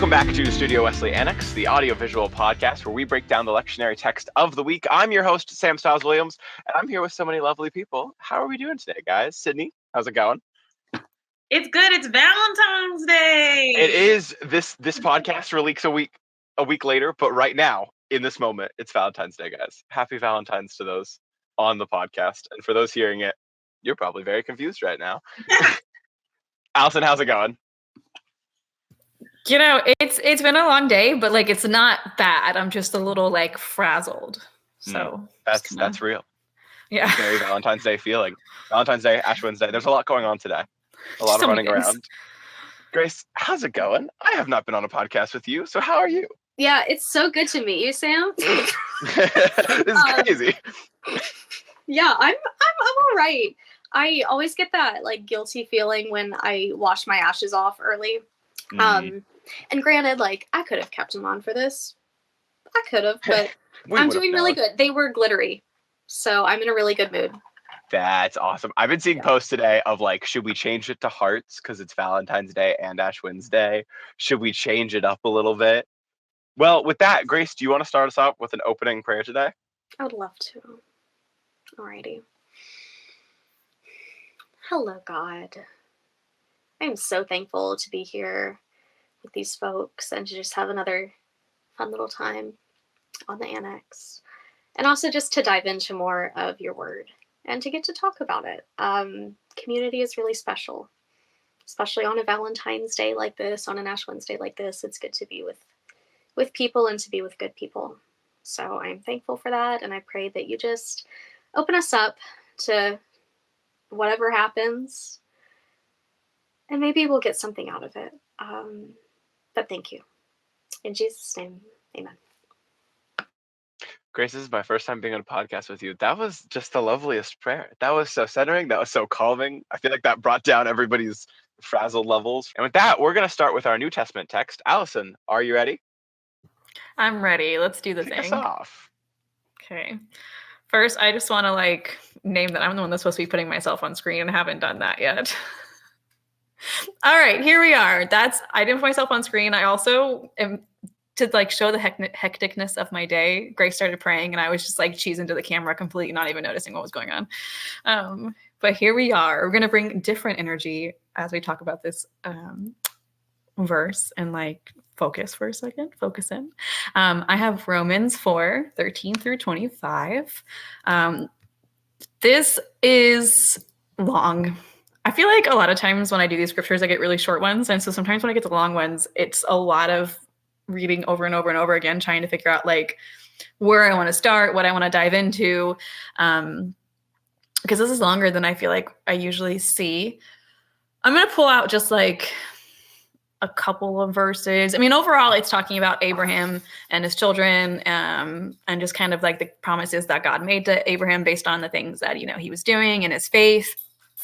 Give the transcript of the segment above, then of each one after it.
Welcome back to Studio Wesley Annex, the audiovisual podcast where we break down the lectionary text of the week. I'm your host, Sam Stiles-Williams, and I'm here with so many lovely people. How are we doing today, guys? Sydney, how's it going? It's good. It's Valentine's Day. It is. This podcast released a week later, but right now, in this moment, it's Valentine's Day, guys. Happy Valentine's to those on the podcast. And for those hearing it, you're probably very confused right now. Allison, how's it going? You know, it's been a long day, but like it's not bad. I'm just a little like frazzled. So that's real. Yeah. Very Valentine's Day feeling. Valentine's Day, Ash Wednesday. There's a lot going on today. A lot of running around. Grace, how's it going? I have not been on a podcast with you, so how are you? Yeah, it's so good to meet you, Sam. This is crazy. Yeah, I'm all right. I always get that like guilty feeling when I wash my ashes off early. And granted, like I could have kept them on for this. I could have, but I'm doing really good. They were glittery, so I'm in a really good mood. That's awesome. I've been seeing posts today of like, should we change it to hearts because it's Valentine's Day and Ash Wednesday? Should we change it up a little bit? Well, with that, Grace, do you want to start us off with an opening prayer today? I would love to. Alrighty. Hello, God. I am so thankful to be here with these folks and to just have another fun little time on the Annex. And also just to dive into more of your word and to get to talk about it. Community is really special, especially on a Valentine's Day like this, on an Ash Wednesday like this. It's good to be with people and to be with good people. So I'm thankful for that. And I pray that you just open us up to whatever happens. And maybe we'll get something out of it. But thank you. In Jesus' name, amen. Grace, this is my first time being on a podcast with you. That was just the loveliest prayer. That was so centering. That was so calming. I feel like that brought down everybody's frazzled levels. And with that, we're going to start with our New Testament text. Allison, are you ready? I'm ready. Let's do the Kick thing. us off. Okay. First, I just want to like name that I'm the one that's supposed to be putting myself on screen and haven't done that yet. All right, here we are. I didn't put myself on screen. I also am to like show the hecticness of my day. Grace started praying and I was just like cheesing to the camera, completely not even noticing what was going on. But here we are. We're going to bring different energy as we talk about this verse and like focus for a second. Focus in. I have Romans 4:13 through 25. This is long. I feel like a lot of times when I do these scriptures, I get really short ones. And so sometimes when I get the long ones, it's a lot of reading over and over and over again, trying to figure out like where I want to start, what I want to dive into. Because this is longer than I feel like I usually see. I'm going to pull out just like a couple of verses. I mean, overall, it's talking about Abraham and his children, and just kind of like the promises that God made to Abraham based on the things that, you know, he was doing and his faith.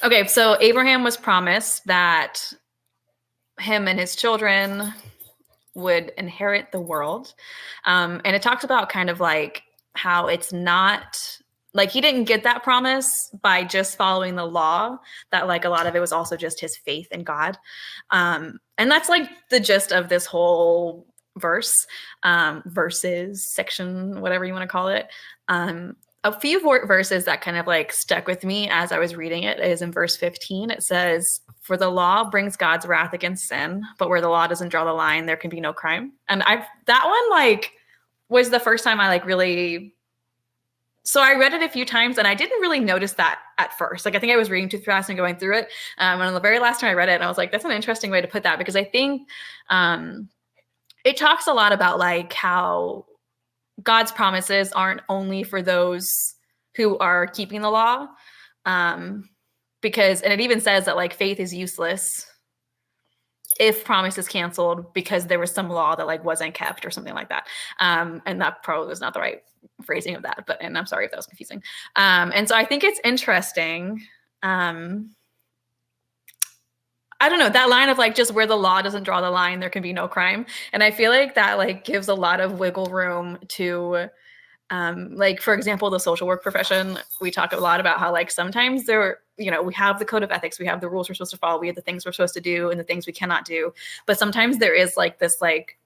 Okay, so Abraham was promised that him and his children would inherit the world. And it talks about kind of like how it's not like he didn't get that promise by just following the law, that like a lot of it was also just his faith in God. And that's like the gist of this whole verses, section, whatever you want to call it. A few verses that kind of like stuck with me as I was reading it is in verse 15. It says, "For the law brings God's wrath against sin, but where the law doesn't draw the line, there can be no crime." And that one like was the first time I like really. So I read it a few times and I didn't really notice that at first. Like I think I was reading too fast and going through it. And on the very last time I read it, I was like, that's an interesting way to put that, because I think it talks a lot about like how God's promises aren't only for those who are keeping the law. Because, and it even says that like faith is useless if promise is canceled because there was some law that like wasn't kept or something like that. And that probably was not the right phrasing of that, and I'm sorry if that was confusing. And so I think it's interesting. I don't know, that line of like, just where the law doesn't draw the line, there can be no crime. And I feel like that like gives a lot of wiggle room to Like, for example, the social work profession, we talk a lot about how, like, sometimes we have the code of ethics, we have the rules we're supposed to follow, we have the things we're supposed to do and the things we cannot do. But sometimes there is like this like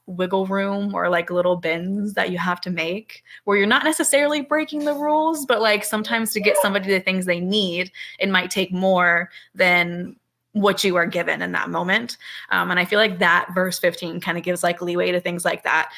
wiggle room or like little bends that you have to make where you're not necessarily breaking the rules, but like sometimes to get somebody the things they need, it might take more than what you are given in that moment. And I feel like that verse 15 kind of gives like leeway to things like that,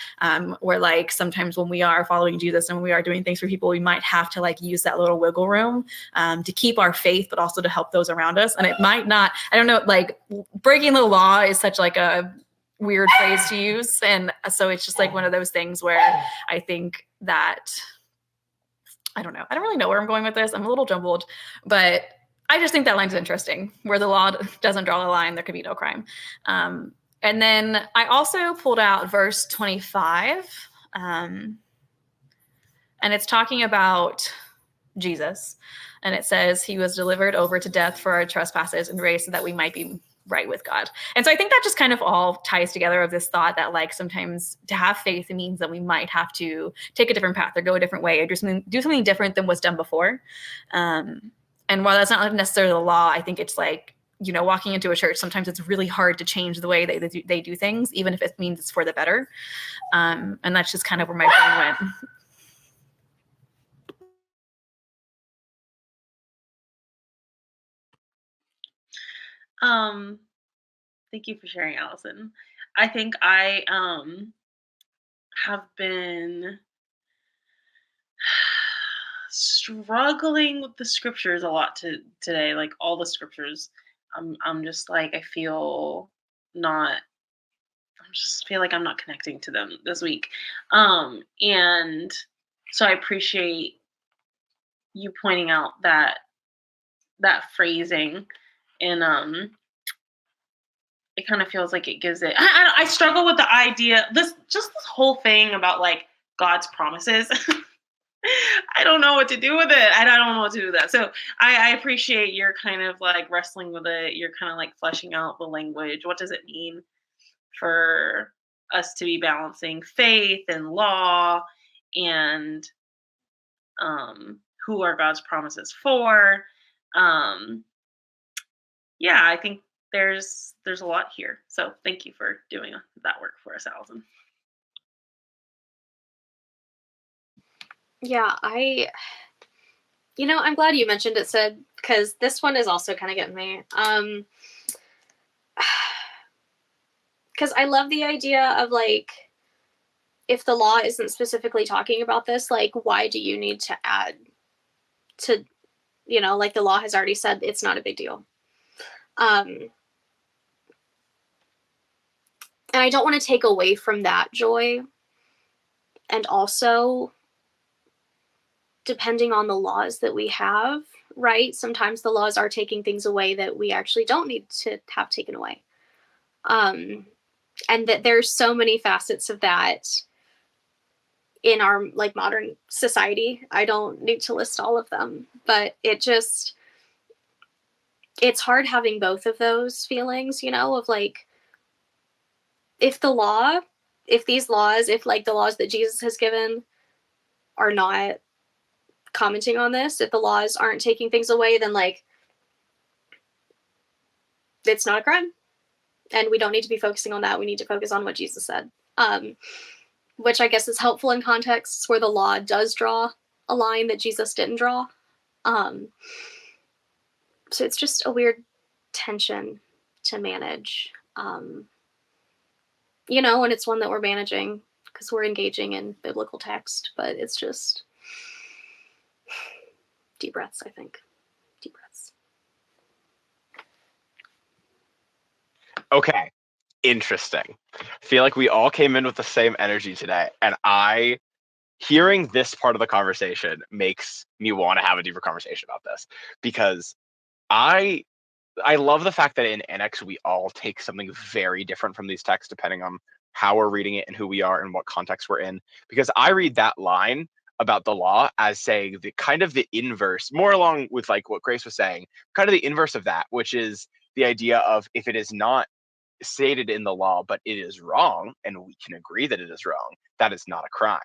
where like sometimes when we are following Jesus and when we are doing things for people, we might have to like use that little wiggle room to keep our faith, but also to help those around us. And it might not, I don't know, like breaking the law is such like a weird phrase to use. And so it's just like one of those things where I think that, I don't know, I don't really know where I'm going with this. I'm a little jumbled, but I just think that line's interesting. Where the law doesn't draw the line, there could be no crime. And then I also pulled out verse 25. And it's talking about Jesus. And it says, he was delivered over to death for our trespasses and raised so that we might be right with God. And so I think that just kind of all ties together of this thought that like sometimes to have faith, it means that we might have to take a different path or go a different way or do something different than what's done before. And while that's not necessarily the law, I think it's like, walking into a church, sometimes it's really hard to change the way they do things, even if it means it's for the better. And that's just kind of where my brain went. Thank you for sharing, Allison. I think I have been struggling with the scriptures a lot today, like all the scriptures. I'm just like I just feel like I'm not connecting to them this week. And so I appreciate you pointing out that phrasing, and it kind of feels like it gives it. I struggle with the idea, this whole thing about like God's promises. I don't know what to do with it. I don't know what to do with that. So I appreciate you're kind of like wrestling with it. You're kind of like fleshing out the language. What does it mean for us to be balancing faith and law, and who are God's promises for? Yeah, I think there's a lot here. So thank you for doing that work for us, Allison. Yeah, I'm glad you mentioned it, Sid, because this one is also kind of getting me. Because I love the idea of like, if the law isn't specifically talking about this, like, why do you need to add to, like the law has already said it's not a big deal. And I don't want to take away from that joy. And also, depending on the laws that we have, right? Sometimes the laws are taking things away that we actually don't need to have taken away. And that there's so many facets of that in our like modern society. I don't need to list all of them, but it's hard having both of those feelings, of like, if the laws, like the laws that Jesus has given are not commenting on this, if the laws aren't taking things away, then like it's not a crime, and we don't need to be focusing on that. We need to focus on what Jesus said, which I guess is helpful in contexts where the law does draw a line that Jesus didn't draw. So it's just a weird tension to manage, and it's one that we're managing because we're engaging in biblical text, but it's just deep breaths, I think. Deep breaths. Okay, interesting. I feel like we all came in with the same energy today, and hearing this part of the conversation makes me want to have a deeper conversation about this, because I love the fact that in Annex we all take something very different from these texts depending on how we're reading it and who we are and what context we're in. Because I read that line about the law as saying the kind of the inverse, more along with like what Grace was saying, kind of the inverse of that, which is the idea of if it is not stated in the law, but it is wrong, and we can agree that it is wrong, that is not a crime.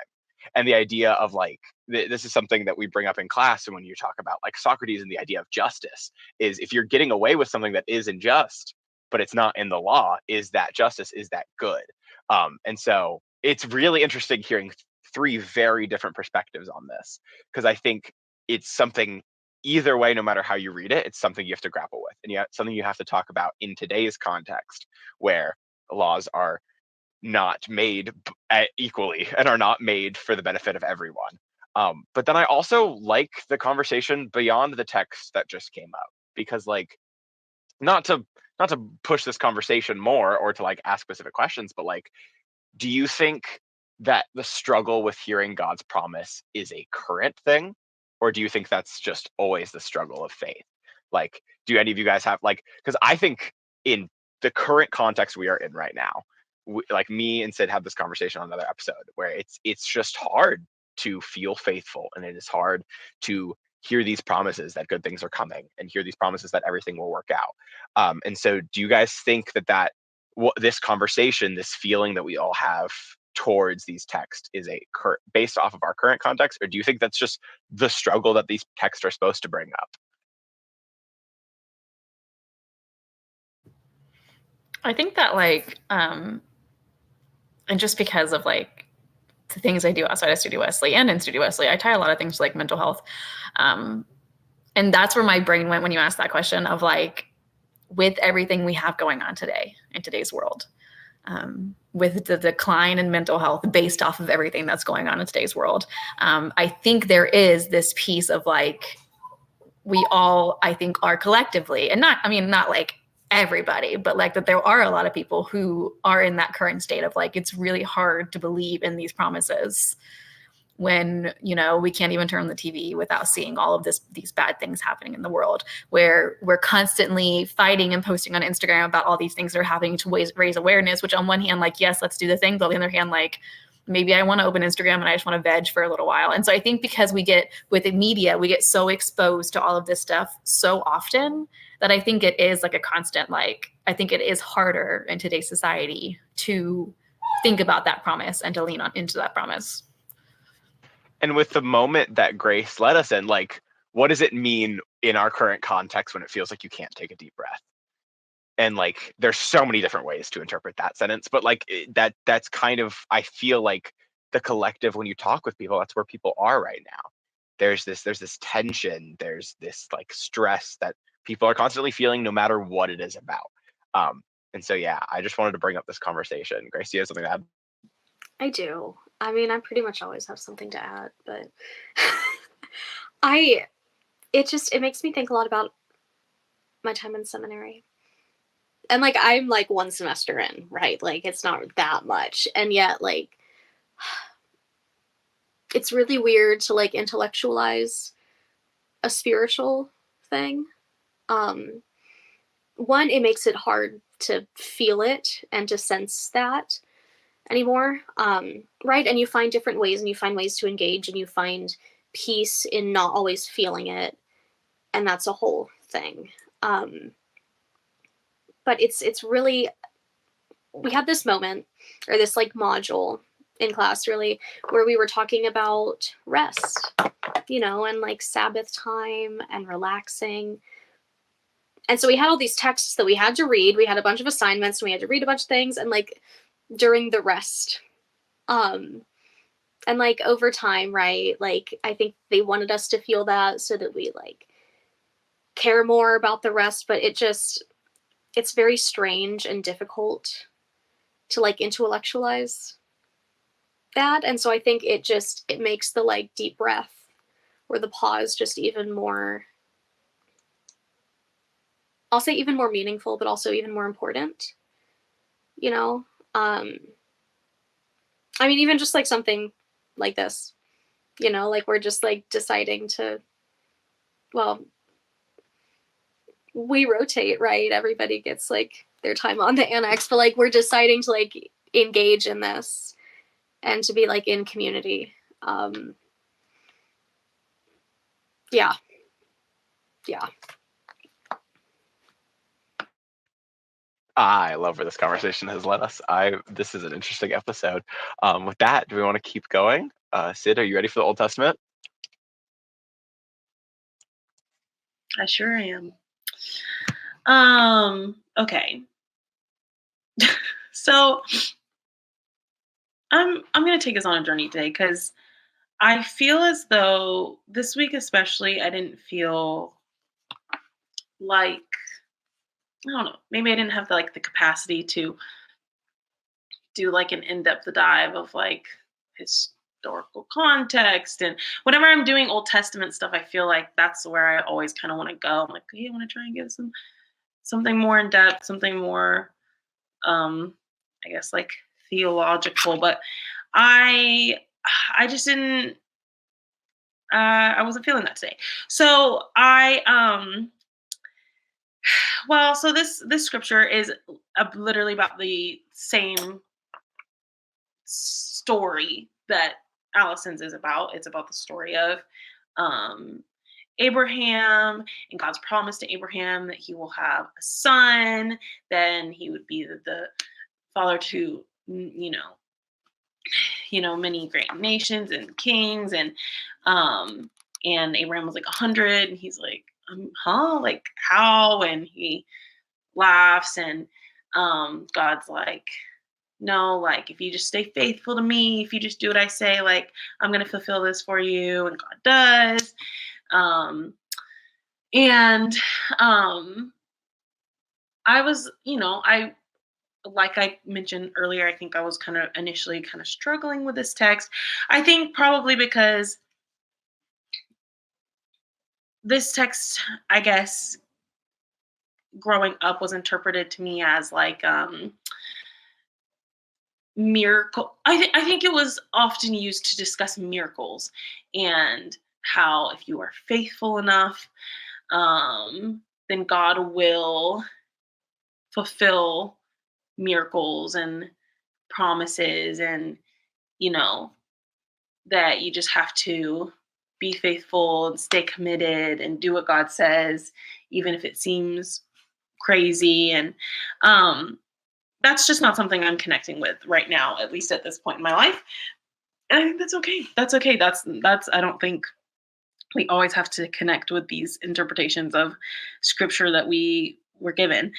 And the idea of like, this is something that we bring up in class. And when you talk about like Socrates and the idea of justice, is if you're getting away with something that is unjust, but it's not in the law, is that justice? Is that good? And so it's really interesting hearing three very different perspectives on this, because I think it's something, either way, no matter how you read it, it's something you have to grapple with, and something you have to talk about in today's context, where laws are not made equally and are not made for the benefit of everyone. But then I also like the conversation beyond the text that just came up, because like, not to push this conversation more or to like ask specific questions, but like, do you think that the struggle with hearing God's promise is a current thing, or do you think that's just always the struggle of faith? Like, do any of you guys have like, because I think in the current context we are in right now, like me and Sid had this conversation on another episode where it's just hard to feel faithful, and it is hard to hear these promises that good things are coming, and hear these promises that everything will work out. And so do you guys think that this conversation, this feeling that we all have towards these texts, is based off of our current context, or do you think that's just the struggle that these texts are supposed to bring up? I think that like, and just because of like the things I do outside of Studio Wesley and in Studio Wesley, I tie a lot of things to like mental health. And that's where my brain went when you asked that question of like, with everything we have going on today in today's world, with the decline in mental health based off of everything that's going on in today's world, I think there is this piece of like, we all, I think, are collectively, and not like everybody, but like that there are a lot of people who are in that current state of like, it's really hard to believe in these promises when, we can't even turn on the TV without seeing all of these bad things happening in the world, where we're constantly fighting and posting on Instagram about all these things that are happening to raise awareness, which on one hand, like, yes, let's do the thing. But on the other hand, like, maybe I want to open Instagram and I just want to veg for a little while. And so I think because with the media, we get so exposed to all of this stuff so often that I think it is like a constant, like, I think it is harder in today's society to think about that promise and to lean into that promise. And with the moment that Grace led us in, like, what does it mean in our current context when it feels like you can't take a deep breath? And like, there's so many different ways to interpret that sentence, but like that's kind of, I feel like the collective, when you talk with people, that's where people are right now. There's this tension, there's this like stress that people are constantly feeling, no matter what it is about. And so, yeah, I just wanted to bring up this conversation. Grace, do you have something to add? I do. I mean, I pretty much always have something to add, but it makes me think a lot about my time in seminary. And like, I'm like one semester in, right? Like, it's not that much. And yet, like, it's really weird to like intellectualize a spiritual thing. One, it makes it hard to feel it and to sense that anymore, right? And you find different ways, and you find ways to engage, and you find peace in not always feeling it, and that's a whole thing. But it's really, we had this moment, or this like module in class, really, where we were talking about rest, and like Sabbath time and relaxing. And so we had all these texts that we had to read. We had a bunch of assignments, and we had to read a bunch of things, and like during the rest, and like over time, right, like I think they wanted us to feel that so that we like care more about the rest, but it's very strange and difficult to like intellectualize that. And so I think it makes the like deep breath or the pause just even more, I'll say even more meaningful, but also even more important, I mean, even just like something like this, like we're just like deciding to, well, we rotate, right? Everybody gets like their time on the annex, but like we're deciding to like engage in this and to be like in community. Yeah. I love where this conversation has led us. This is an interesting episode. With that, do we want to keep going? Sid, are you ready for the Old Testament? I sure am. Okay. So I'm gonna take us on a journey today because I feel as though this week especially I didn't feel like, I don't know, maybe I didn't have the capacity to do like an in-depth dive of like historical context. And whenever I'm doing Old Testament stuff, I feel like that's where I always kind of want to go. I'm like, hey, I want to try and give something more in depth, something more I guess like theological. But I just didn't I wasn't feeling that today. So so this scripture is literally about the same story that Allison's is about. It's about the story of um, Abraham and God's promise to Abraham that he will have a son. Then he would be the father to many great nations and kings. And Abraham was like 100, and he's like, huh, like how? And he laughs, and God's like, no, like if you just stay faithful to me, if you just do what I say, like I'm gonna fulfill this for you. And God does. And I was, like I mentioned earlier, I think I was kind of initially kind of struggling with this text. I think probably because this text, I guess, growing up was interpreted to me as like miracle. I think it was often used to discuss miracles and how if you are faithful enough, then God will fulfill miracles and promises, and that you just have to be faithful and stay committed and do what God says, even if it seems crazy. And that's just not something I'm connecting with right now, at least at this point in my life. And I think that's okay. That's okay. That's I don't think we always have to connect with these interpretations of scripture that we were given.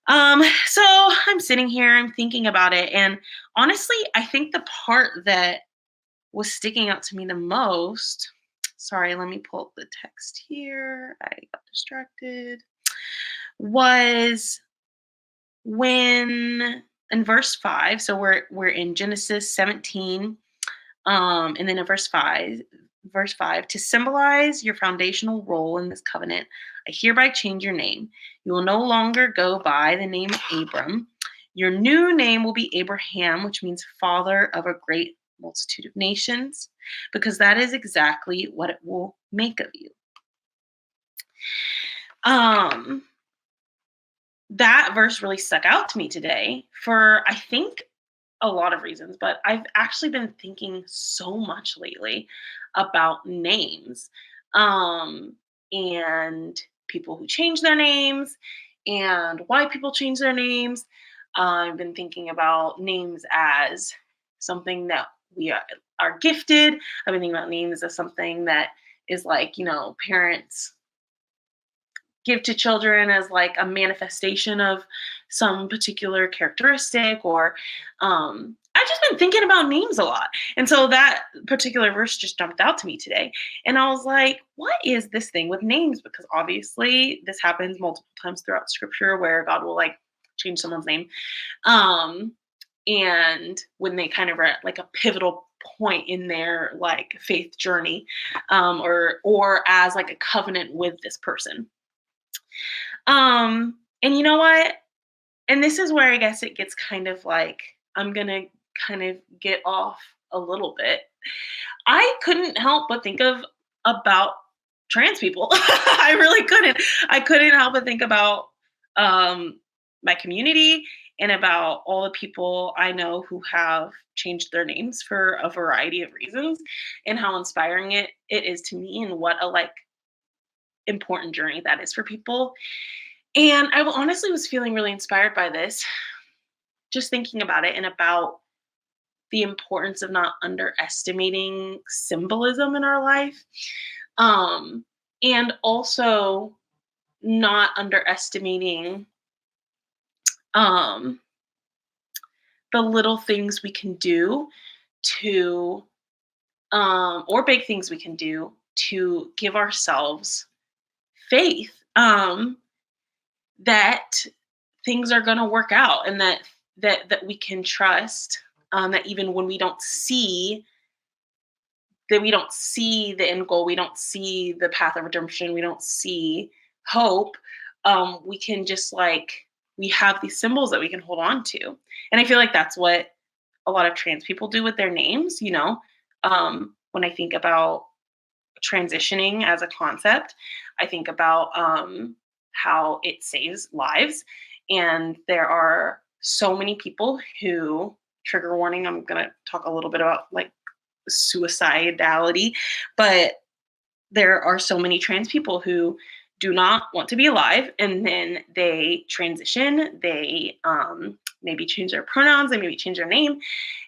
So I'm sitting here, I'm thinking about it, and honestly, I think the part that was sticking out to me the most, sorry, let me pull up the text here. I got distracted. Was when in verse 5, so we're in Genesis 17, and then in verse 5, to symbolize your foundational role in this covenant, I hereby change your name. You will no longer go by the name Abram. Your new name will be Abraham, which means father of a great multitude of nations, because that is exactly what it will make of you. That verse really stuck out to me today for, I think, a lot of reasons, but I've actually been thinking so much lately about names, and people who change their names and why people change their names. I've been thinking about names as something that we are gifted. I've been thinking about names as something that is like, parents give to children as like a manifestation of some particular characteristic, or I've just been thinking about names a lot. And so that particular verse just jumped out to me today. And I was like, what is this thing with names? Because obviously this happens multiple times throughout scripture where God will like change someone's name. And when they kind of are at like a pivotal point in their like faith journey, or as like a covenant with this person. And you know what? And this is where I guess it gets kind of like, I'm going to kind of get off a little bit. I couldn't help but think about trans people. I really couldn't. I couldn't help but think about my community and about all the people I know who have changed their names for a variety of reasons, and how inspiring it is to me, and what a like important journey that is for people. And I honestly was feeling really inspired by this, just thinking about it and about the importance of not underestimating symbolism in our life. And also not underestimating the little things we can do to, or big things we can do to give ourselves faith that things are going to work out, and that we can trust, that even when we don't see the end goal, we don't see the path of redemption, we don't see hope, we can just we have these symbols that we can hold on to. And I feel like that's what a lot of trans people do with their names, when I think about transitioning as a concept, I think about how it saves lives. And there are so many people who, trigger warning, I'm going to talk a little bit about suicidality, but there are so many trans people who do not want to be alive, and then they transition, they maybe change their pronouns, they maybe change their name,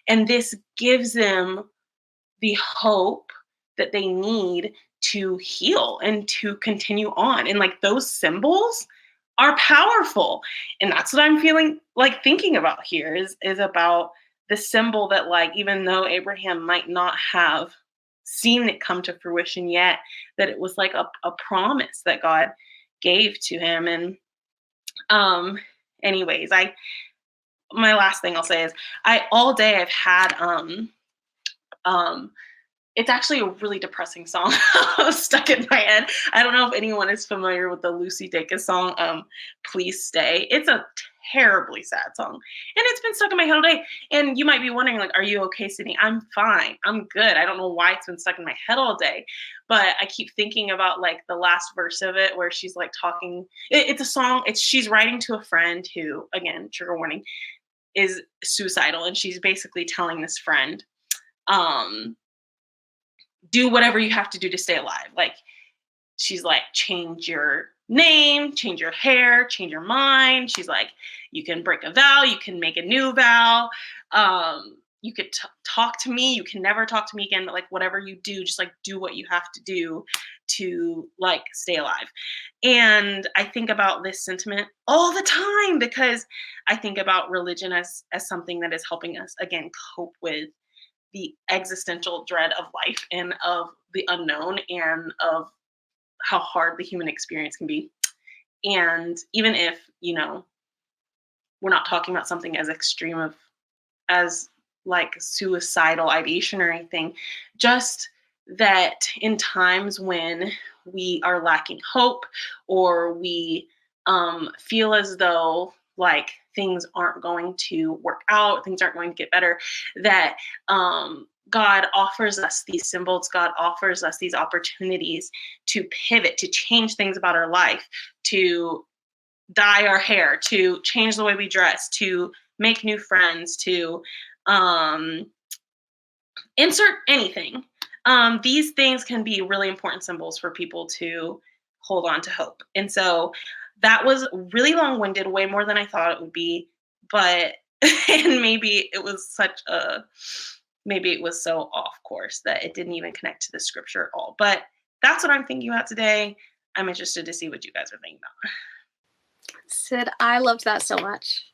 and this gives them the hope that they need to heal and to continue on. And those symbols are powerful. And that's what I'm feeling thinking about here is about the symbol that even though Abraham might not have seen it come to fruition yet, that it was a promise that God gave to him. And anyways, my last thing I'll say is all day I've had it's actually a really depressing song stuck in my head. I don't know if anyone is familiar with the Lucy Dacus song, Please Stay. It's a terribly sad song. And it's been stuck in my head all day. And you might be wondering, are you okay, Sydney? I'm fine. I'm good. I don't know why it's been stuck in my head all day. But I keep thinking about the last verse of it where she's talking. It's a song. She's writing to a friend who, again, trigger warning, is suicidal. And she's basically telling this friend, do whatever you have to do to stay alive. She's change your name, change your hair, change your mind. She's you can break a vow, you can make a new vow. You could talk to me, you can never talk to me again, but whatever you do, just do what you have to do to stay alive. And I think about this sentiment all the time because I think about religion as something that is helping us, again, cope with the existential dread of life and of the unknown and of how hard the human experience can be. And even if, we're not talking about something as extreme as suicidal ideation or anything, just that in times when we are lacking hope or we feel as though things aren't going to work out, things aren't going to get better, that God offers us these symbols, God offers us these opportunities to pivot, to change things about our life, to dye our hair, to change the way we dress, to make new friends, to insert anything. These things can be really important symbols for people to hold on to hope. And so that was really long-winded, way more than I thought it would be, but and maybe it was so off course that it didn't even connect to the scripture at all. But that's what I'm thinking about today. I'm interested to see what you guys are thinking about. Sid, I loved that so much.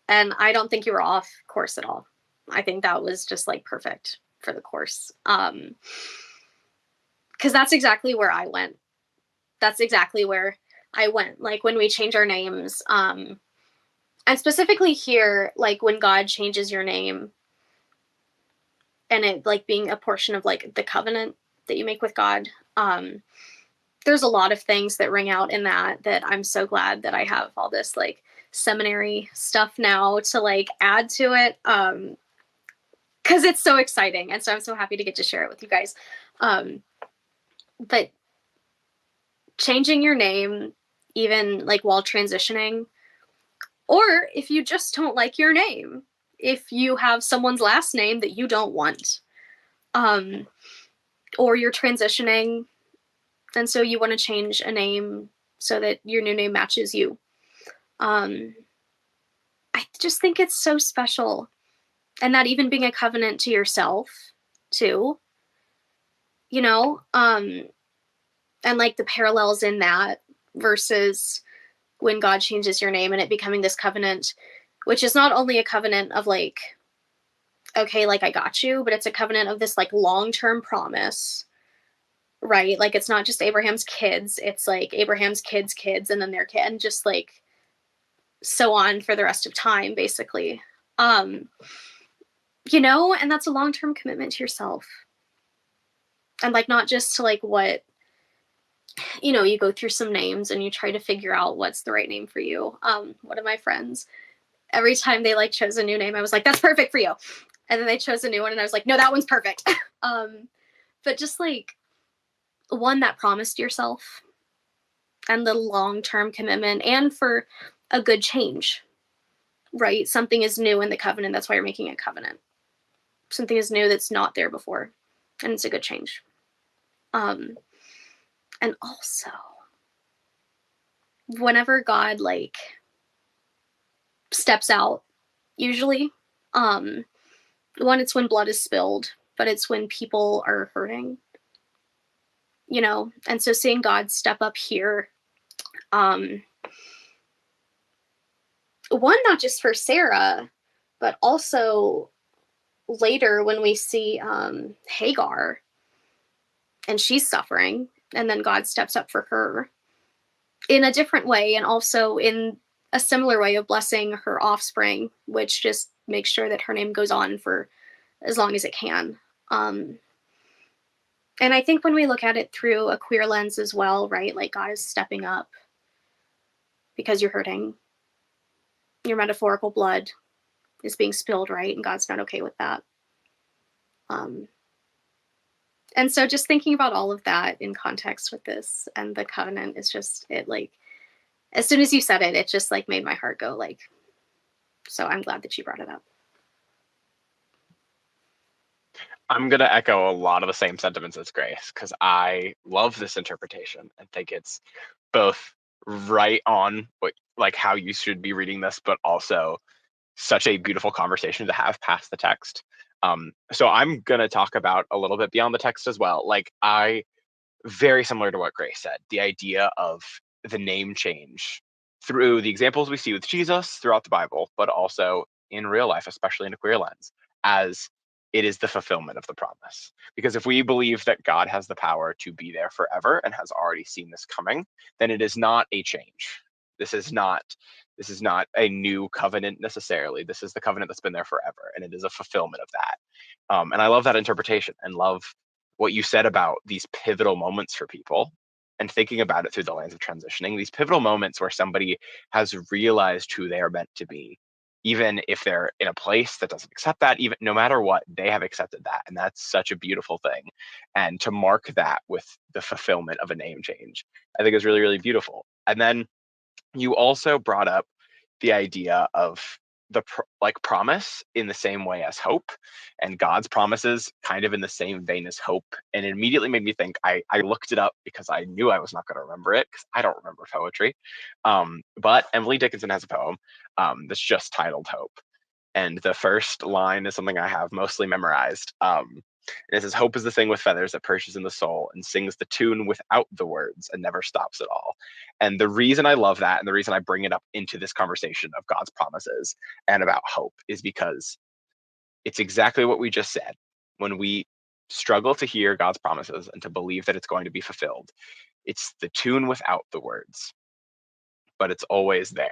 And I don't think you were off course at all. I think that was just perfect for the course. Because that's exactly where I went. That's exactly where I went. When we change our names, and specifically here, when God changes your name and it being a portion of the covenant that you make with God, there's a lot of things that ring out in that I'm so glad that I have all this seminary stuff now to add to it. Because it's so exciting. And so I'm so happy to get to share it with you guys. But changing your name, even while transitioning, or if you just don't like your name, if you have someone's last name that you don't want, or you're transitioning, and so you want to change a name so that your new name matches you. I just think it's so special And that even being a covenant to yourself too, and like the parallels in that versus when God changes your name and it becoming this covenant, which is not only a covenant of like, okay, like I got you, but it's a covenant of this like long-term promise, right? Like it's not just Abraham's kids, it's like Abraham's kids, and then their kid, and just like so on for the rest of time, basically. And that's a long-term commitment to yourself. And like not just to like what, you go through some names and you try to figure out what's the right name for you. One of my friends, every time they like chose a new name, I was like, that's perfect for you. And then they chose a new one and I was like, no, that one's perfect. But just like one that promised yourself and the long-term commitment and for a good change, right? Something is new in the covenant. That's why you're making a covenant. Something is new that's not there before. And it's a good change. And also, whenever God like steps out, usually, one, it's when blood is spilled, but it's when people are hurting, and so seeing God step up here, one, not just for Sarah, but also later when we see Hagar and she's suffering, and then God steps up for her in a different way, and also in a similar way of blessing her offspring, which just makes sure that her name goes on for as long as it can. And I think when we look at it through a queer lens as well, right? Like God is stepping up because you're hurting. Your metaphorical blood is being spilled, right? And God's not okay with that. And so just thinking about all of that in context with this and the covenant is just, it like, as soon as you said it, it just like made my heart go like, so I'm glad that you brought it up. I'm going to echo a lot of the same sentiments as Grace, because I love this interpretation and think it's both right on like how you should be reading this, but also such a beautiful conversation to have past the text. So I'm going to talk about a little bit beyond the text as well. Like very similar to what Grace said, the idea of the name change through the examples we see with Jesus throughout the Bible, but also in real life, especially in a queer lens, as it is the fulfillment of the promise. Because if we believe that God has the power to be there forever and has already seen this coming, then it is not a change. This is not a new covenant necessarily. This is the covenant that's been there forever, and it is a fulfillment of that. And I love that interpretation and love what you said about these pivotal moments for people and thinking about it through the lens of transitioning, these pivotal moments where somebody has realized who they are meant to be, even if they're in a place that doesn't accept that, even no matter what, they have accepted that. And that's such a beautiful thing. And to mark that with the fulfillment of a name change, I think is really, really beautiful. And then you also brought up the idea of the promise in the same way as hope, and God's promises kind of in the same vein as hope. And it immediately made me think, I looked it up because I knew I was not going to remember it because I don't remember poetry. But Emily Dickinson has a poem that's just titled Hope. And the first line is something I have mostly memorized. And it says, hope is the thing with feathers that perches in the soul and sings the tune without the words and never stops at all. And the reason I love that and the reason I bring it up into this conversation of God's promises and about hope is because it's exactly what we just said. When we struggle to hear God's promises and to believe that it's going to be fulfilled, it's the tune without the words, but it's always there.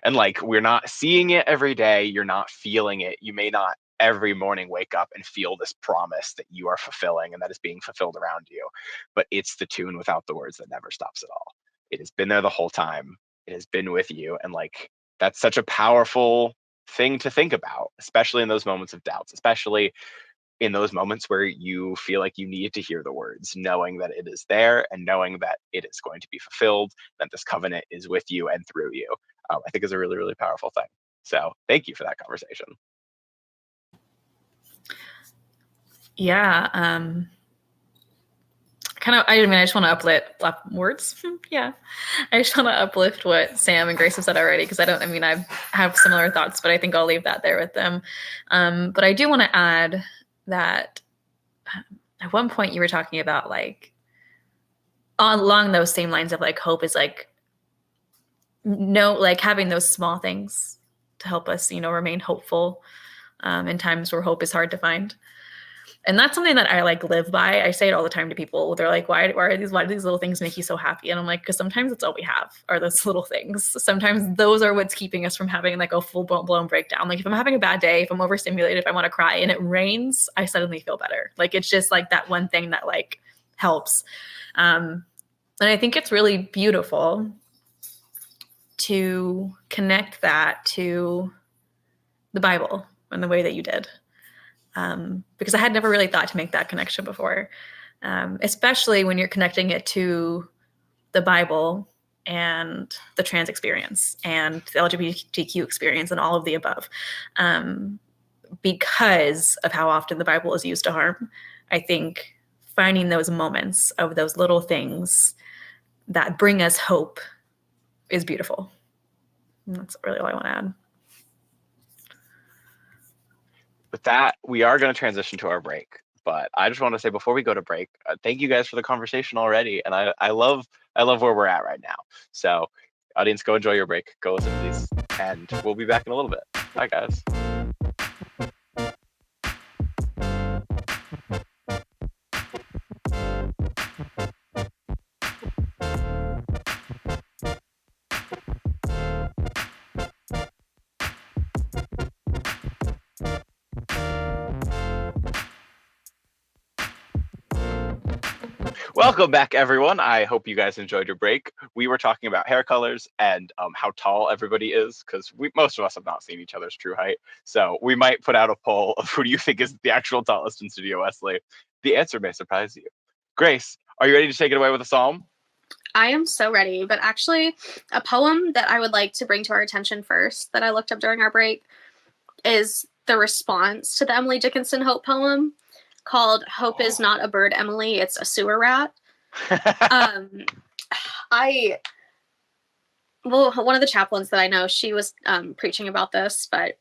And like, we're not seeing it every day. You're not feeling it. You may not every morning wake up and feel this promise that you are fulfilling and that is being fulfilled around you, but it's the tune without the words that never stops at all. It has been there the whole time. It has been with you. And like, that's such a powerful thing to think about, especially in those moments of doubts, especially in those moments where you feel like you need to hear the words, knowing that it is there and knowing that it is going to be fulfilled, that this covenant is with you and through you, I think is a really, really powerful thing. So thank you for that conversation. Yeah. I just want to uplift words. Yeah. I just want to uplift what Sam and Grace have said already, because I have similar thoughts, but I think I'll leave that there with them. But I do want to add that at one point you were talking about like along those same lines of like hope is like like having those small things to help us, remain hopeful in times where hope is hard to find. And that's something that I like live by. I say it all the time to people. They're like, why do these little things make you so happy? And I'm like, because sometimes it's all we have are those little things. Sometimes those are what's keeping us from having like a full blown breakdown. Like if I'm having a bad day, if I'm overstimulated, if I want to cry and it rains, I suddenly feel better. Like it's just like that one thing that like helps. And I think it's really beautiful to connect that to the Bible in the way that you did. Because I had never really thought to make that connection before, especially when you're connecting it to the Bible and the trans experience and the LGBTQ experience and all of the above, because of how often the Bible is used to harm. I think finding those moments of those little things that bring us hope is beautiful. And that's really all I want to add. With that, we are going to transition to our break. But I just want to say before we go to break, thank you guys for the conversation already. And I love where we're at right now. So audience, go enjoy your break. Go listen to these. And we'll be back in a little bit. Bye, guys. Welcome back, everyone. I hope you guys enjoyed your break. We were talking about hair colors and how tall everybody is, because most of us have not seen each other's true height. So we might put out a poll of who do you think is the actual tallest in Studio Wesley. The answer may surprise you. Grace, are you ready to take it away with a psalm? I am so ready, but actually a poem that I would like to bring to our attention first that I looked up during our break is the response to the Emily Dickinson Hope poem called Hope is Not a Bird, Emily, It's a Sewer Rat. One of the chaplains that I know, she was preaching about this, but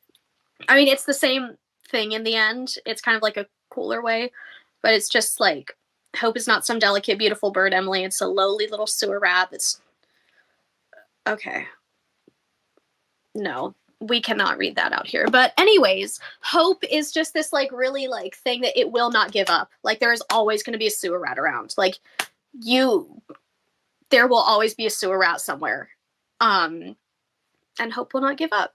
I mean, it's the same thing in the end. It's kind of like a cooler way, but it's just like, hope is not some delicate, beautiful bird, Emily. It's a lowly little sewer rat that's... Okay. No, we cannot read that out here. But anyways, hope is just this like really like thing that it will not give up. Like there is always going to be a sewer rat around. Like there will always be a sewer rat somewhere. And hope will not give up.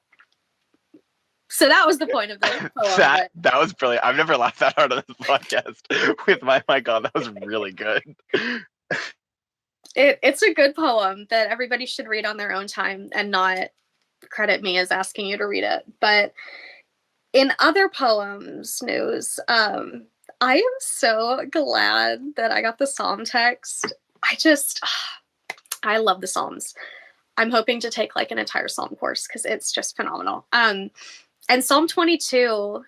So that was the point of the poem. That was brilliant. I've never laughed that hard on this podcast with my mic on. That was really good. It's a good poem that everybody should read on their own time and not credit me as asking you to read it. But in other poems news, I am so glad that I got the Psalm text. I love the Psalms. I'm hoping to take like an entire Psalm course because it's just phenomenal. And Psalm 22,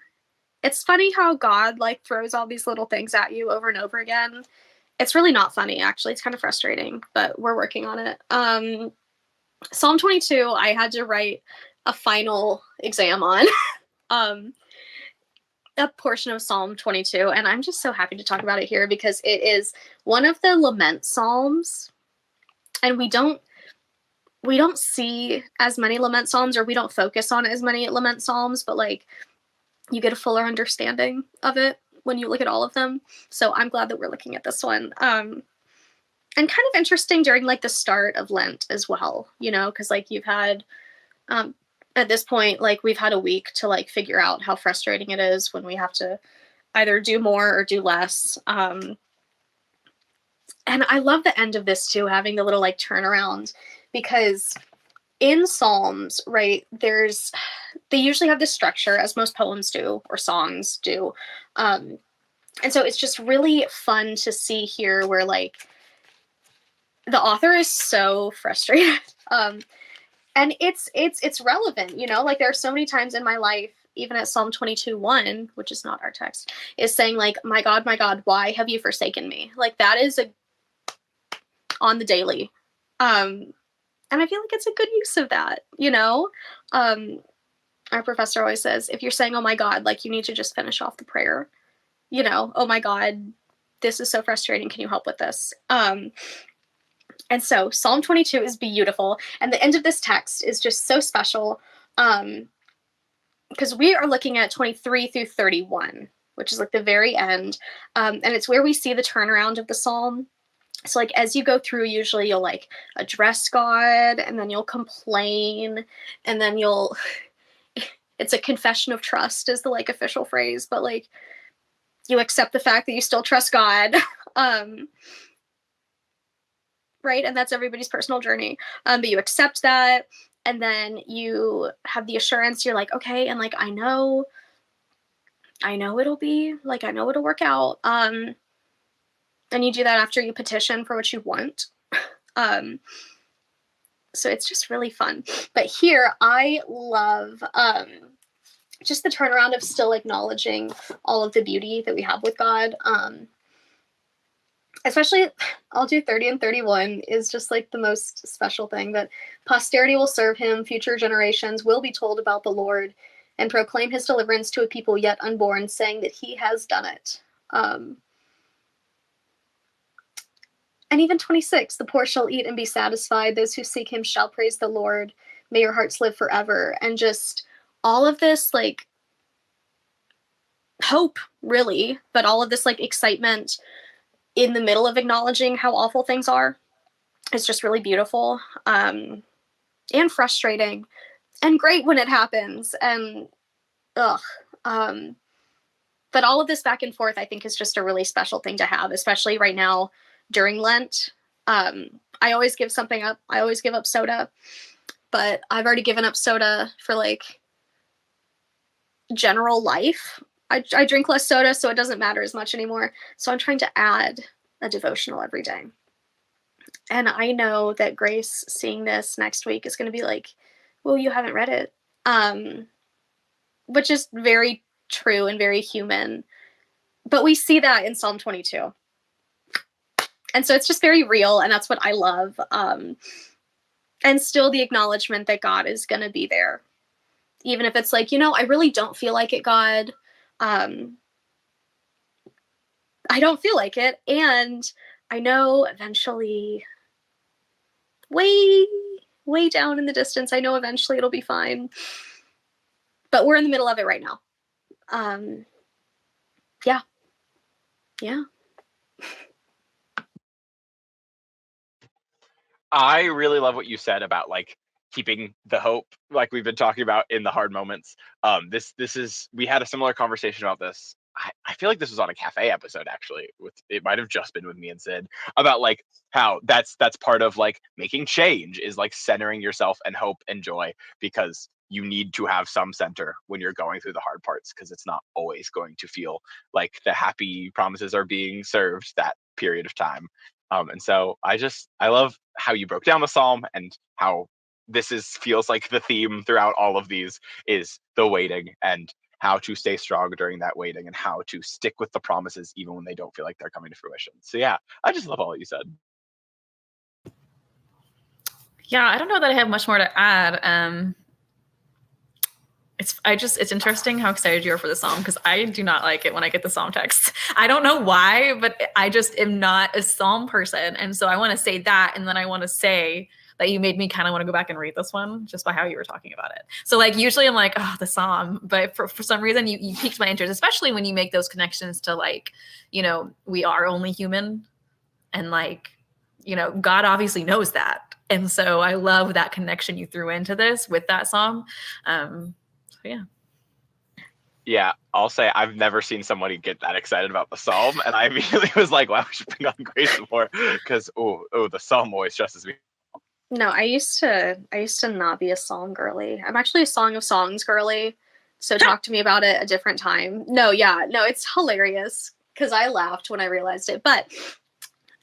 it's funny how God like throws all these little things at you over and over again. It's really not funny, actually. It's kind of frustrating, but we're working on it. Psalm 22, I had to write a final exam on a portion of Psalm 22, and I'm just so happy to talk about it here because it is one of the lament psalms, and we don't see as many lament psalms, or we don't focus on as many lament psalms, but like you get a fuller understanding of it when you look at all of them. So I'm glad that we're looking at this one. And kind of interesting during like the start of Lent as well, you know, because like you've had at this point, like we've had a week to like figure out how frustrating it is when we have to either do more or do less. And I love the end of this too, having the little like turnaround, because in Psalms, right, they usually have this structure, as most poems do or songs do. And so it's just really fun to see here where like the author is so frustrated. And it's relevant, you know, like there are so many times in my life, even at Psalm 22:1, which is not our text, is saying like, my God, why have you forsaken me? Like that is on the daily. And I feel like it's a good use of that, you know? Our professor always says, if you're saying, oh my God, like, you need to just finish off the prayer, you know, oh my God, this is so frustrating. Can you help with this? And so Psalm 22 is beautiful. And the end of this text is just so special. Because we are looking at 23 through 31, which is like the very end. And it's where we see the turnaround of the psalm. So like as you go through, usually you'll like address God, and then you'll complain, and then you'll it's a confession of trust is the like official phrase, but like you accept the fact that you still trust God. Right? And that's everybody's personal journey. But you accept that, and then you have the assurance, you're like, okay, and like I know it'll be like, I know it'll work out. And you do that after you petition for what you want. So it's just really fun. But here I love just the turnaround of still acknowledging all of the beauty that we have with God. Especially, I'll do 30 and 31 is just like the most special thing, that posterity will serve him, future generations will be told about the Lord, and proclaim his deliverance to a people yet unborn, saying that he has done it. And even 26, the poor shall eat and be satisfied. Those who seek him shall praise the Lord. May your hearts live forever. And just all of this, like, hope, really, but all of this, like, excitement in the middle of acknowledging how awful things are is just really beautiful, and frustrating, and great when it happens. And, but all of this back and forth, I think, is just a really special thing to have, especially right now, during Lent. I always give something up. I always give up soda, but I've already given up soda for like general life. I drink less soda, so it doesn't matter as much anymore. So I'm trying to add a devotional every day. And I know that Grace, seeing this next week, is going to be like, well, you haven't read it. Which is very true and very human. But we see that in Psalm 22. And so it's just very real, and that's what I love. And still the acknowledgement that God is going to be there. Even if it's like, you know, I really don't feel like it, God. I don't feel like it. And I know eventually, way, way down in the distance, I know eventually it'll be fine. But we're in the middle of it right now. Yeah. I really love what you said about like keeping the hope, like we've been talking about in the hard moments. This is, we had a similar conversation about this. I feel like this was on a cafe episode, actually. It might have just been with me and Sid, about like how that's part of like making change, is like centering yourself and hope and joy, because you need to have some center when you're going through the hard parts, because it's not always going to feel like the happy promises are being served that period of time. And so I love how you broke down the psalm, and how this feels like the theme throughout all of these is the waiting, and how to stay strong during that waiting, and how to stick with the promises even when they don't feel like they're coming to fruition. So yeah, I just love all that you said. Yeah, I don't know that I have much more to add. It's interesting how excited you are for the psalm, because I do not like it when I get the psalm text. I don't know why, but I just am not a psalm person. And so I want to say that, and then I want to say that you made me kind of want to go back and read this one just by how you were talking about it. So like usually I'm like, oh, the psalm, but for some reason you piqued my interest, especially when you make those connections to like, you know, we are only human, and like, you know, God obviously knows that. And so I love that connection you threw into this with that psalm. Yeah. Yeah, I'll say I've never seen somebody get that excited about the psalm, and I immediately was like, wow, we should bring on Grace more, because the psalm always stresses me. No, I used to not be a psalm girly. I'm actually a Song of Songs girly. So talk to me about it a different time. No, it's hilarious, because I laughed when I realized it. But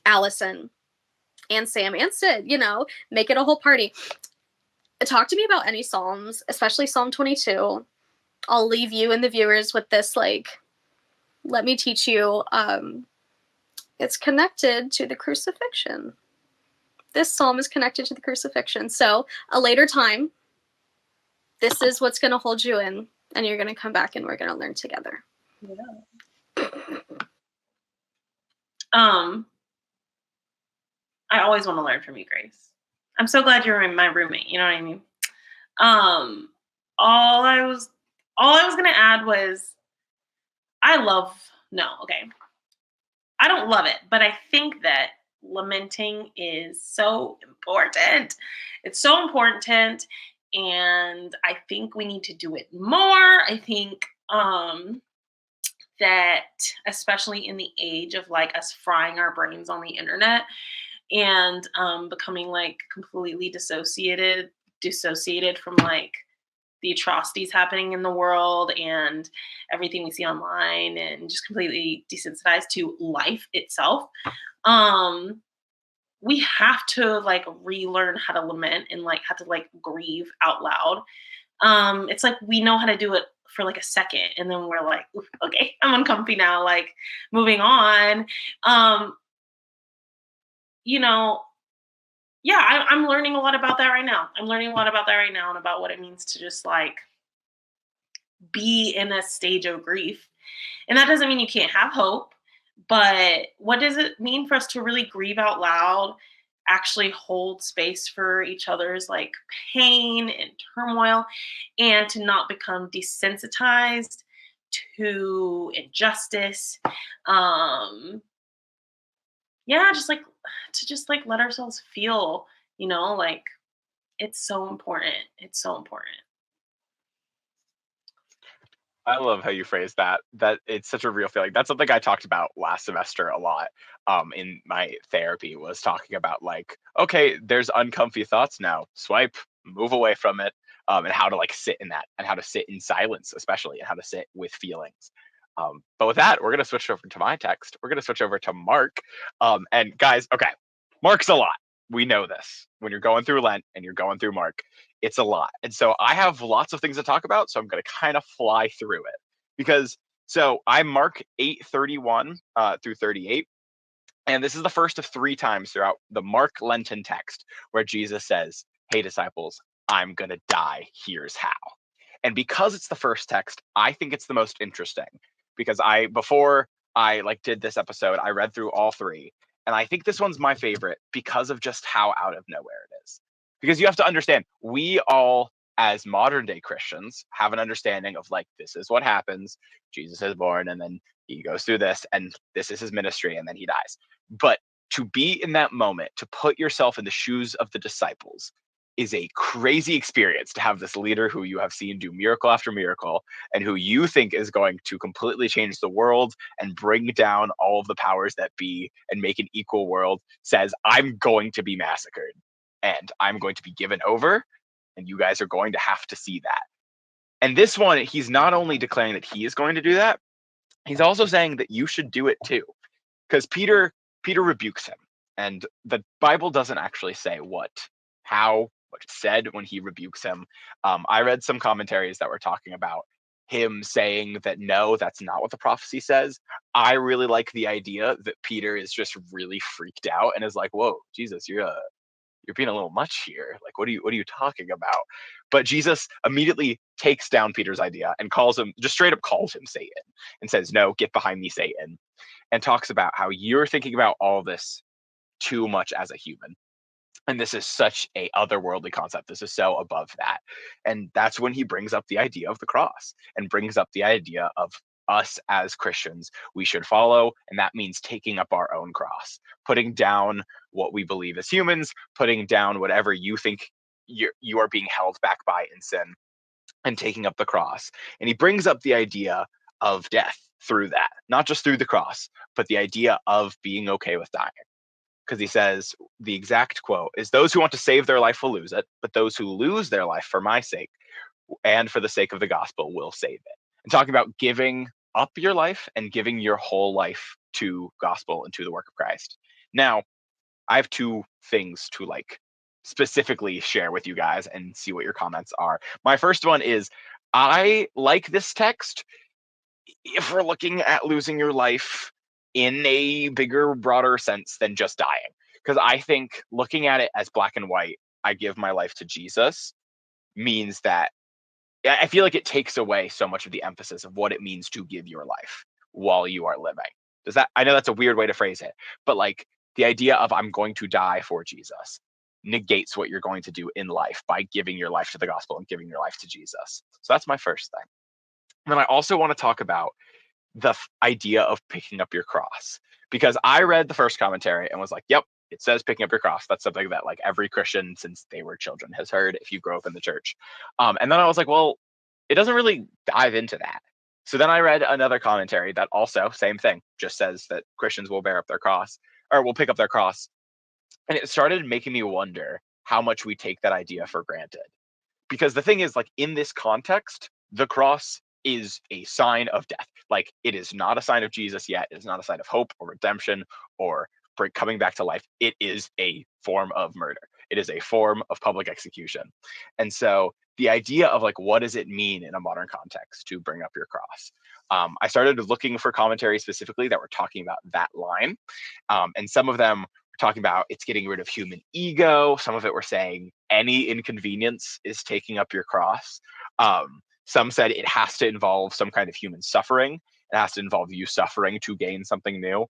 Allison and Sam and Sid, you know, make it a whole party. Talk to me about any psalms, especially Psalm 22. I'll leave you and the viewers with this, like, let me teach you. It's connected to the crucifixion. this psalm is connected to the crucifixion. So a later time, this is what's going to hold you in, and you're going to come back and we're going to learn together. Yeah. I always want to learn from you, Grace. I'm so glad you're my roommate. You know what I mean? All I was gonna add was I don't love it, but I think that lamenting is so important. It's so important, and I think we need to do it more. I think that especially in the age of like us frying our brains on the internet and becoming like completely dissociated from like the atrocities happening in the world and everything we see online, and just completely desensitized to life itself. We have to like relearn how to lament and like how to like grieve out loud. It's like we know how to do it for like a second and then we're like, okay, I'm uncomfy now, like moving on. I'm learning a lot about that right now. And about what it means to just like be in a stage of grief. And that doesn't mean you can't have hope, but what does it mean for us to really grieve out loud, actually hold space for each other's like pain and turmoil, and to not become desensitized to injustice. Just like let ourselves feel, like it's so important. It's so important. I love how you phrase that. That it's such a real feeling. That's something I talked about last semester a lot. In my therapy, was talking about like, okay, there's uncomfy thoughts now. Swipe, move away from it, and how to like sit in that, and how to sit in silence, especially, and how to sit with feelings. But with that, we're gonna switch over to my text. We're gonna switch over to Mark. And guys, okay, Mark's a lot. We know this. When you're going through Lent and you're going through Mark, it's a lot. And so I have lots of things to talk about. So I'm going to kind of fly through it so I mark 8:31 through 38. And this is the first of 3 times throughout the Mark Lenten text where Jesus says, hey, disciples, I'm going to die. Here's how. And because it's the first text, I think it's the most interesting because before I like did this episode, I read through all 3. And I think this one's my favorite because of just how out of nowhere it is. Because you have to understand, we all, as modern day Christians, have an understanding of like, this is what happens. Jesus is born and then he goes through this and this is his ministry and then he dies. But to be in that moment, to put yourself in the shoes of the disciples is a crazy experience, to have this leader who you have seen do miracle after miracle and who you think is going to completely change the world and bring down all of the powers that be and make an equal world, says, I'm going to be massacred and I'm going to be given over and you guys are going to have to see that. And this one, he's not only declaring that he is going to do that, he's also saying that you should do it too. Because Peter rebukes him. And the Bible doesn't actually say what it said when he rebukes him. I read some commentaries that were talking about him saying that, no, that's not what the prophecy says. I really like the idea that Peter is just really freaked out and is like, whoa, Jesus, you're being a little much here. Like, what are you talking about? But Jesus immediately takes down Peter's idea and just straight up calls him Satan and says, no, get behind me, Satan. And talks about how you're thinking about all this too much as a human. And this is such a otherworldly concept. This is so above that. And that's when he brings up the idea of the cross and brings up the idea of us as Christians, we should follow. And that means taking up our own cross, putting down what we believe as humans, putting down whatever you think you are being held back by in sin, and taking up the cross. And he brings up the idea of death through that, not just through the cross, but the idea of being okay with dying. Because he says, the exact quote is, those who want to save their life will lose it, but those who lose their life for my sake and for the sake of the gospel will save it. And talking about giving up your life and giving your whole life to gospel and to the work of Christ. Now, I have 2 things to like specifically share with you guys and see what your comments are. My first one is, I like this text if we're looking at losing your life in a bigger, broader sense than just dying. Because I think looking at it as black and white, I give my life to Jesus, means that I feel like it takes away so much of the emphasis of what it means to give your life while you are living. I know that's a weird way to phrase it, but like the idea of I'm going to die for Jesus negates what you're going to do in life by giving your life to the gospel and giving your life to Jesus. So that's my first thing. And then I also want to talk about the idea of picking up your cross, because I read the first commentary and was like, yep, it says picking up your cross. That's something that like every Christian since they were children has heard if you grow up in the church. And then I was like, well, it doesn't really dive into that. So then I read another commentary that also, same thing, just says that Christians will bear up their cross or will pick up their cross. And it started making me wonder how much we take that idea for granted. Because the thing is, like, in this context, the cross is a sign of death. Like, it is not a sign of Jesus yet. It is not a sign of hope or redemption or coming back to life. It is a form of murder. It is a form of public execution. And so the idea of like, what does it mean in a modern context to bring up your cross? I started looking for commentary specifically that were talking about that line. And some of them were talking about it's getting rid of human ego. Some of it were saying any inconvenience is taking up your cross. Some said it has to involve some kind of human suffering. It has to involve you suffering to gain something new.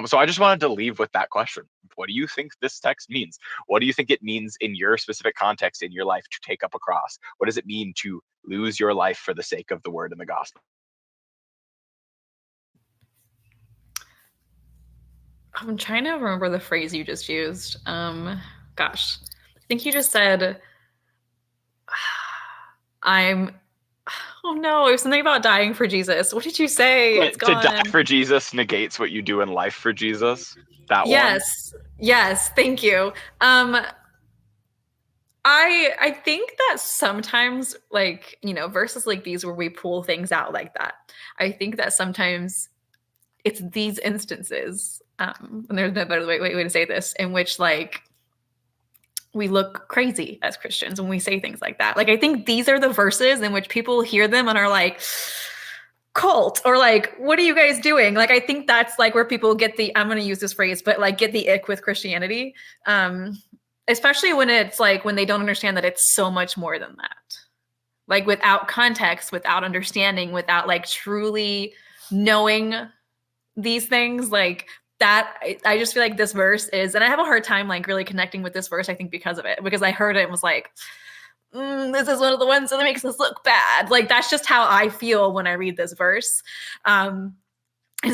So I just wanted to leave with that question. What do you think this text means? What do you think it means in your specific context in your life to take up a cross? What does it mean to lose your life for the sake of the word and the gospel? I'm trying to remember the phrase you just used. Gosh, I think you just said, oh no, it was something about dying for Jesus. What did you say? It's To gone. die for Jesus negates what you do in life for Jesus. That one. Yes, thank you. I think that sometimes, like, you know, verses like these where we pull things out like that, I think that sometimes it's these instances, and there's no better way to say this, in which like we look crazy as Christians when we say things like that. Like, I think these are the verses in which people hear them and are like, cult, or like, what are you guys doing? Like, I think that's like where people get the, I'm going to use this phrase, but like get the ick with Christianity. Especially when it's like, when they don't understand that it's so much more than that. Like, without context, without understanding, without like truly knowing these things, like that, I just feel like this verse is, and I have a hard time like really connecting with this verse, I think because of it, because I heard it and was like, this is one of the ones that makes us look bad. Like, that's just how I feel when I read this verse. And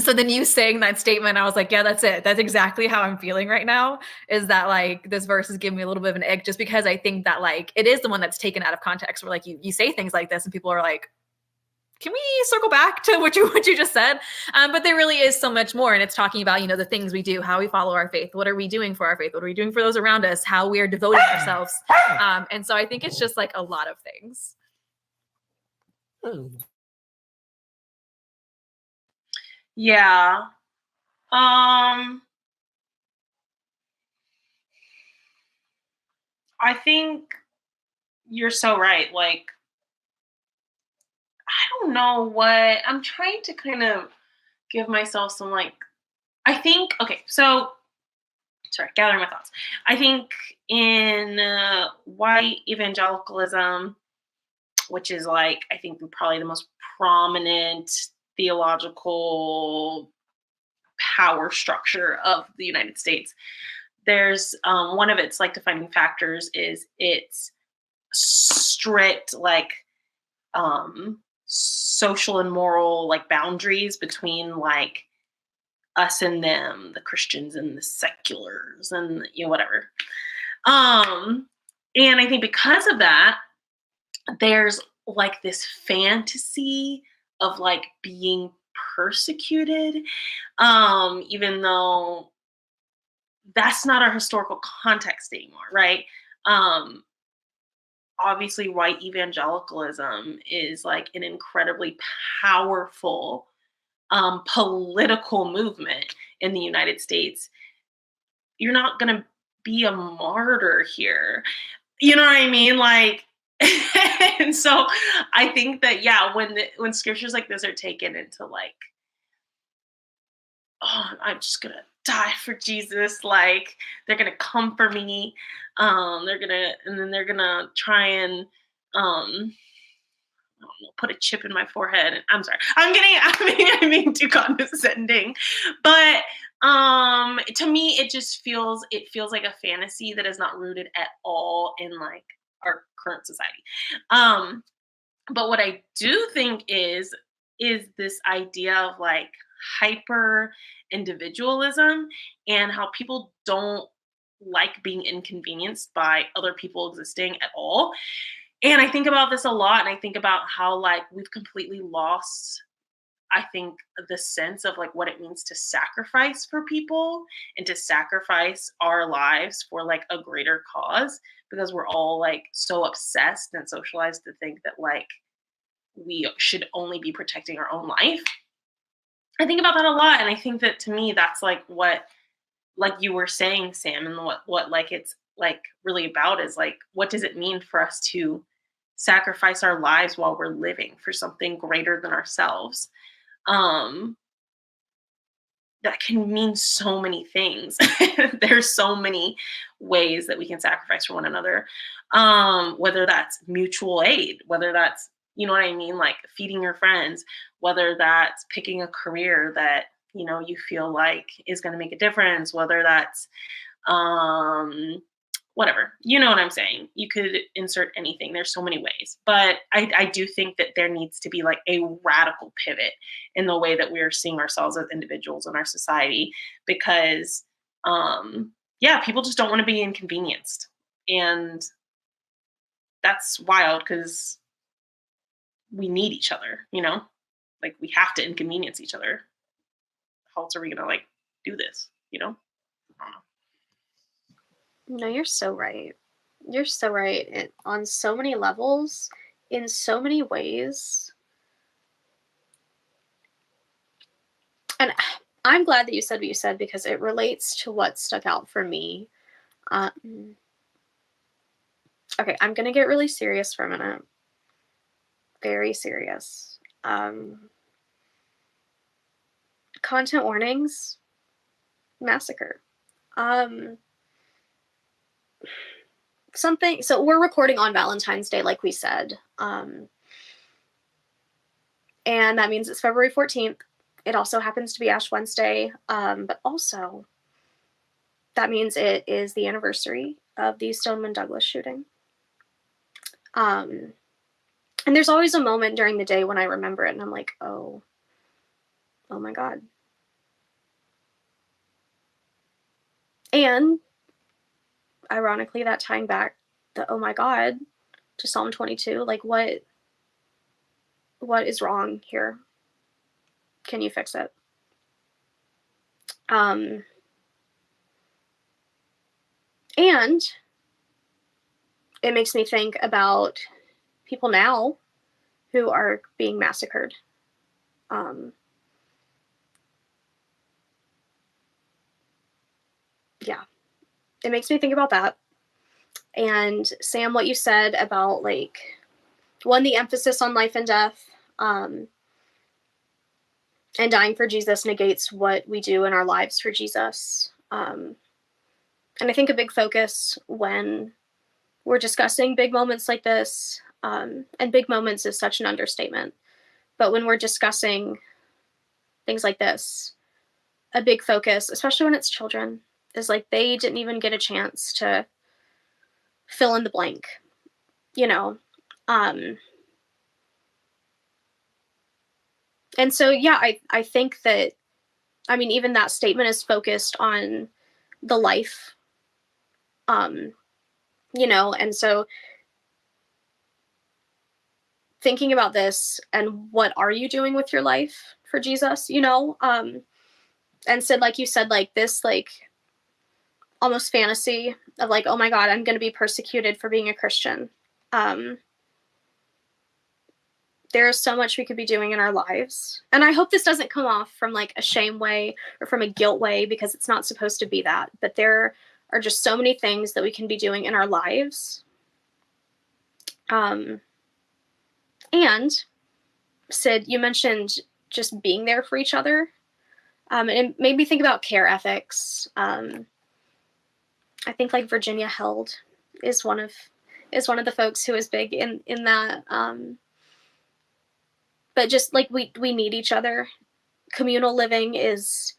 so then you saying that statement, I was like, yeah, that's it. That's exactly how I'm feeling right now, is that like this verse is giving me a little bit of an ick, just because I think that like it is the one that's taken out of context, where like you say things like this and people are like, can we circle back to what you just said? But there really is so much more. And it's talking about, you know, the things we do, how we follow our faith. What are we doing for our faith? What are we doing for those around us? How we are devoting ourselves. And so I think it's just like a lot of things. Yeah. I think you're so right. Like, I don't know what, I'm trying to kind of give myself some like, I think, okay, so, sorry, gathering my thoughts. I think in white evangelicalism, which is like, I think probably the most prominent theological power structure of the United States, there's one of its like defining factors is its strict like social and moral like boundaries between like us and them, the Christians and the seculars, and you know, whatever. And I think because of that, there's like this fantasy of like being persecuted, even though that's not our historical context anymore, right? Obviously, white evangelicalism is like an incredibly powerful political movement in the United States. You're not going to be a martyr here. You know what I mean? Like, and so I think that, yeah, when scriptures like this are taken into like, oh, I'm just going to die for Jesus. Like, they're going to come for me. They're going to try and, I don't know, put a chip in my forehead. I'm sorry. I'm being too condescending. But to me, it feels like a fantasy that is not rooted at all in like our current society. But what I do think is this idea of like hyper individualism and how people don't like being inconvenienced by other people existing at all. And I think about this a lot, and I think about how like we've completely lost, I think, the sense of like what it means to sacrifice for people and to sacrifice our lives for like a greater cause, because we're all like so obsessed and socialized to think that like we should only be protecting our own life. I think about that a lot, and I think that to me that's like what, like you were saying, Sam, and what like it's like really about is like, what does it mean for us to sacrifice our lives while we're living for something greater than ourselves? That can mean so many things. There's so many ways that we can sacrifice for one another. Whether that's mutual aid, whether that's, you know what I mean, like feeding your friends, whether that's picking a career that, you know, you feel like is going to make a difference, whether that's whatever, you know what I'm saying? You could insert anything. There's so many ways, but I do think that there needs to be like a radical pivot in the way that we are seeing ourselves as individuals in our society, because people just don't want to be inconvenienced. And that's wild because we need each other, you know, like we have to inconvenience each other. How else are we going to like do this, you know? I don't know. No, you're so right. You're so right on so many levels, in so many ways. And I'm glad that you said what you said, because it relates to what stuck out for me. Okay, I'm going to get really serious for a minute. Very serious. Content warnings, massacre. So we're recording on Valentine's Day, like we said. And that means it's February 14th. It also happens to be Ash Wednesday. But also, that means it is the anniversary of the Stoneman Douglas shooting. And there's always a moment during the day when I remember it and I'm like, oh my God. And ironically, that tying back the oh my God to Psalm 22, like what is wrong here? Can you fix it? And it makes me think about people now who are being massacred. It makes me think about that. And Sam, what you said about like, one, the emphasis on life and death, and dying for Jesus negates what we do in our lives for Jesus. And I think a big focus when we're discussing big moments like this, and big moments is such an understatement, but when we're discussing things like this, a big focus, especially when it's children, is like they didn't even get a chance to fill in the blank, you know? And so, yeah, I think that, I mean, even that statement is focused on the life, you know? And so thinking about this and what are you doing with your life for Jesus, you know? And so, like you said, like this, like almost fantasy of like, oh my God, I'm going to be persecuted for being a Christian. There is so much we could be doing in our lives. And I hope this doesn't come off from like a shame way or from a guilt way, because it's not supposed to be that. But there are just so many things that we can be doing in our lives. And Sid, you mentioned just being there for each other. And it made me think about care ethics. I think like Virginia Held is one of the folks who is big in that. But just like we need each other. Communal living is,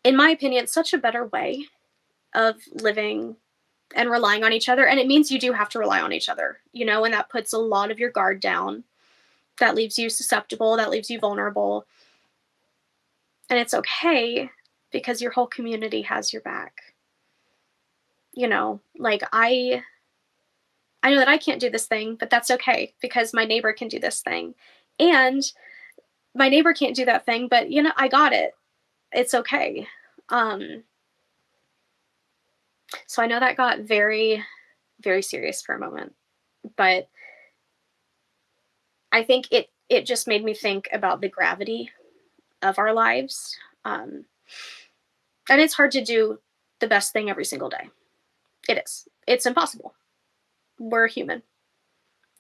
in my opinion, such a better way of living and relying on each other. And it means you do have to rely on each other, you know, and that puts a lot of your guard down. That leaves you susceptible, that leaves you vulnerable. And it's okay because your whole community has your back. You know, like I know that I can't do this thing, but that's okay because my neighbor can do this thing. And my neighbor can't do that thing, but you know, I got it. It's okay. So I know that got very, very serious for a moment, but I think it just made me think about the gravity of our lives. And it's hard to do the best thing every single day. It is. It's impossible. We're human.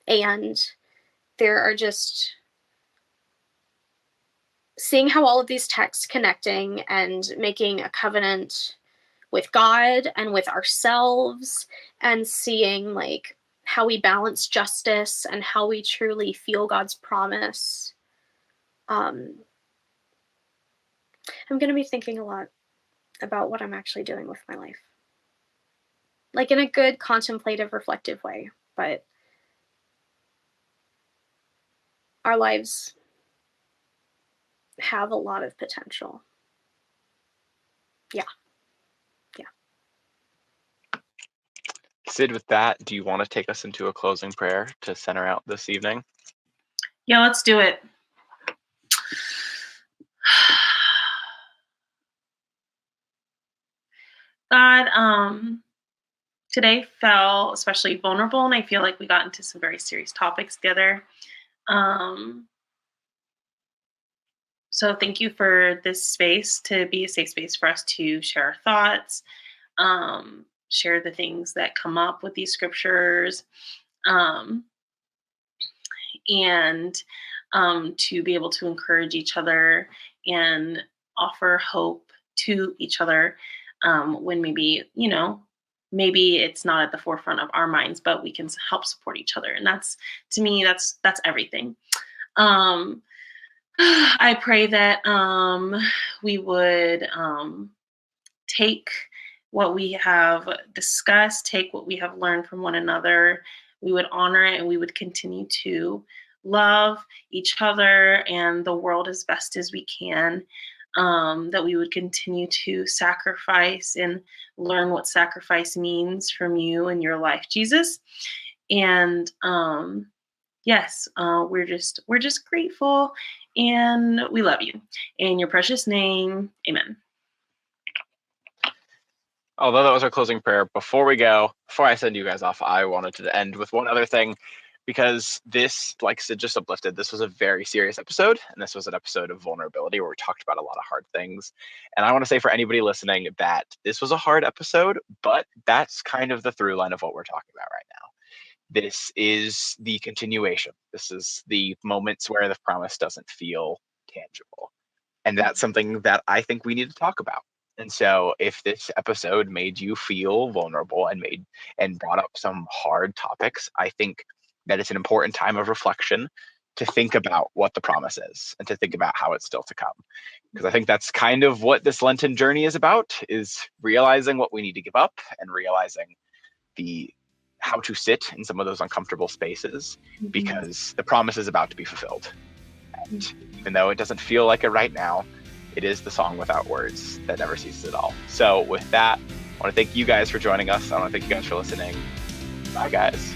And there are just seeing how all of these texts connecting and making a covenant with God and with ourselves, and seeing like how we balance justice and how we truly feel God's promise. I'm going to be thinking a lot about what I'm actually doing with my life. Like in a good, contemplative, reflective way. But our lives have a lot of potential. Yeah. Sid, with that, do you want to take us into a closing prayer to center out this evening? Yeah, let's do it. God, today felt especially vulnerable, and I feel like we got into some very serious topics together. So thank you for this space to be a safe space for us to share our thoughts, share the things that come up with these scriptures, and to be able to encourage each other and offer hope to each other when maybe, maybe it's not at the forefront of our minds, but we can help support each other. And that's, to me, that's everything. I pray that we would take what we have discussed, take what we have learned from one another, we would honor it, and we would continue to love each other and the world as best as we can, that we would continue to sacrifice and learn what sacrifice means from you and your life, Jesus. And yes, we're just grateful, and we love you. In your precious name, amen. Although that was our closing prayer, before I send you guys off, I wanted to end with one other thing, because this, like Sid just uplifted, this was a very serious episode, and this was an episode of vulnerability where we talked about a lot of hard things. And I want to say for anybody listening that this was a hard episode, but that's kind of the through line of what we're talking about right now. This is the continuation. This is the moments where the promise doesn't feel tangible. And that's something that I think we need to talk about. And so if this episode made you feel vulnerable and brought up some hard topics, I think that it's an important time of reflection to think about what the promise is and to think about how it's still to come. Because I think that's kind of what this Lenten journey is about, is realizing what we need to give up and realizing how to sit in some of those uncomfortable spaces, because the promise is about to be fulfilled. And even though it doesn't feel like it right now, it is the song without words that never ceases at all. So with that, I want to thank you guys for joining us. I want to thank you guys for listening. Bye, guys.